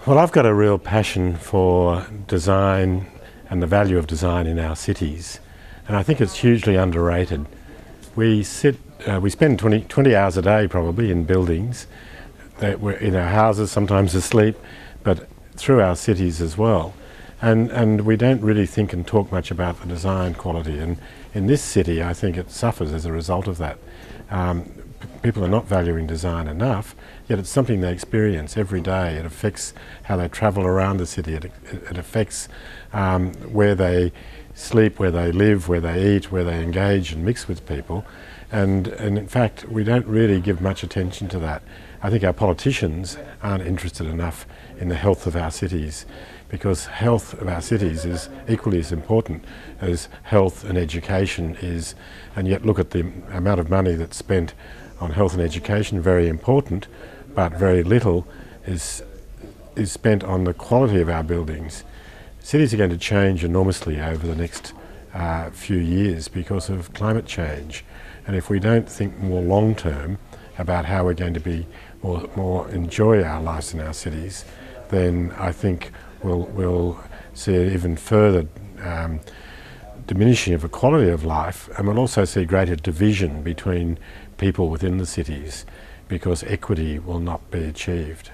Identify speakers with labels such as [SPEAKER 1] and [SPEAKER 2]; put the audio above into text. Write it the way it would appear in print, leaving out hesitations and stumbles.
[SPEAKER 1] Well, I've got a real passion for design and the value of design in our cities, and I think it's hugely underrated. We spend 20 hours a day probably in buildings, that we're in our houses, sometimes asleep, but through our cities as well. And we don't really think and talk much about the design quality. And in this city, I think it suffers as a result of that. People are not valuing design enough, yet it's something they experience every day. It affects how they travel around the city. It affects where they sleep, where they live, where they eat, where they engage and mix with people. And in fact, we don't really give much attention to that. I think our politicians aren't interested enough in the health of our cities, because health of our cities is equally as important as health and education is. And yet look at the amount of money that's spent on health and education, very important, but very little is spent on the quality of our buildings. Cities are going to change enormously over the next few years because of climate change. And if we don't think more long term about how we're going to be more enjoy our lives in our cities, then I think we'll see an even further diminishing of the quality of life, and we'll also see greater division between people within the cities because equity will not be achieved.